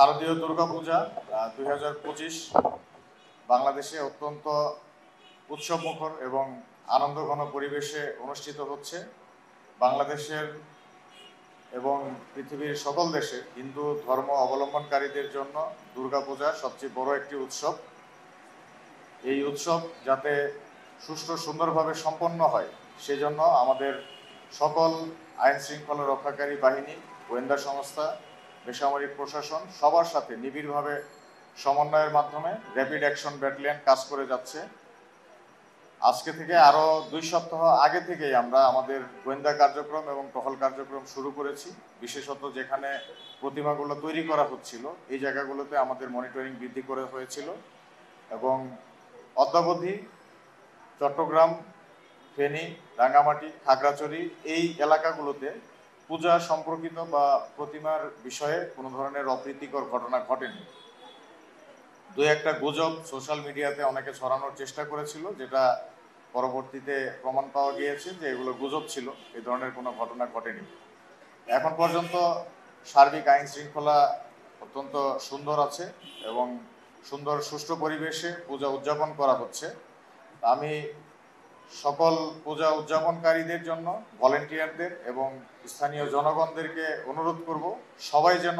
শারদীয় দুর্গাপূজা 2025 বাংলাদেশে অত্যন্ত উৎসবমুখর এবং আনন্দঘন পরিবেশে অনুষ্ঠিত হচ্ছে। বাংলাদেশের এবং পৃথিবীর সকল দেশে হিন্দু ধর্ম অবলম্বনকারীদের জন্য দুর্গাপূজা সবচেয়ে বড় একটি উৎসব। এই উৎসব যাতে সুষ্ঠু সুন্দরভাবে সম্পন্ন হয় সেজন্য আমাদের সকল আইন শৃঙ্খলা রক্ষাকারী বাহিনী, গোয়েন্দা সংস্থা, বেসামরিক প্রশাসন সবার সাথে নিবিড়ভাবে সমন্বয়ের মাধ্যমে র্যাপিড অ্যাকশন ব্যাটালিয়ন কাজ করে যাচ্ছে। আজকে থেকে আরও 2 সপ্তাহ আগে থেকেই আমরা আমাদের গোয়েন্দা কার্যক্রম এবং টহল কার্যক্রম শুরু করেছি। বিশেষত যেখানে প্রতিমাগুলো তৈরি করা হচ্ছিল এই জায়গাগুলোতে আমাদের মনিটরিং বৃদ্ধি করে হয়েছিল এবং অদ্যাবধি চট্টগ্রাম, ফেনী, রাঙ্গামাটি, খাগড়াছড়ি এই এলাকাগুলোতে পূজা সম্পর্কিত বা প্রতিমার বিষয়ে কোনো ধরনের অপ্রীতিকর ঘটনা ঘটেনি। 2-1টা গুজব সোশ্যাল মিডিয়াতে অনেকে ছড়ানোর চেষ্টা করেছিল, যেটা পরবর্তীতে প্রমাণ পাওয়া গিয়েছে যে এগুলো গুজব ছিল, এই ধরনের কোনো ঘটনা ঘটেনি। এখন পর্যন্ত সার্বিক আইন শৃঙ্খলা অত্যন্ত সুন্দর আছে এবং সুন্দর সুষ্ঠু পরিবেশে পূজা উদযাপন করা হচ্ছে। আমি সকল পূজা উদযাপনকারীদের জন্য ভলেন্টিয়ারদের এবং স্থানীয় জনগণদেরকে অনুরোধ করব, সবাই যেন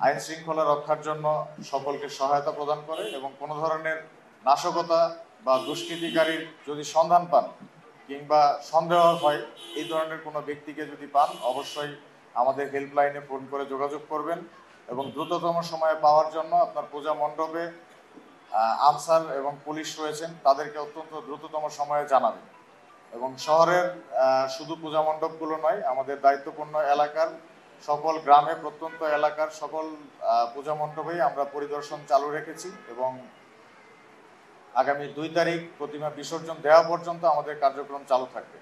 আইন শৃঙ্খলা রক্ষার জন্য সকলকে সহায়তা প্রদান করে এবং কোনো ধরনের নাশকতা বা দুষ্কৃতিকারীর যদি সন্ধান পান কিংবা সন্দেহ হয় এই ধরনের কোনো ব্যক্তিকে যদি পান অবশ্যই আমাদের হেল্পলাইনে ফোন করে যোগাযোগ করবেন এবং দ্রুততম সময়ে পাওয়ার জন্য আপনার পূজা মণ্ডপে আনসার এবং পুলিশ রয়েছেন, তাদেরকে অত্যন্ত দ্রুততম সময়ে জানাবেন। এবং শহরের শুধু পূজা মণ্ডপগুলো নয়, আমাদের দায়িত্বপূর্ণ এলাকার সকল গ্রামে প্রত্যন্ত এলাকার সকল পূজা মণ্ডপেই আমরা পরিদর্শন চালু রেখেছি এবং আগামী 2 তারিখ প্রতিমা বিসর্জন দেওয়া পর্যন্ত আমাদের কার্যক্রম চালু থাকবে।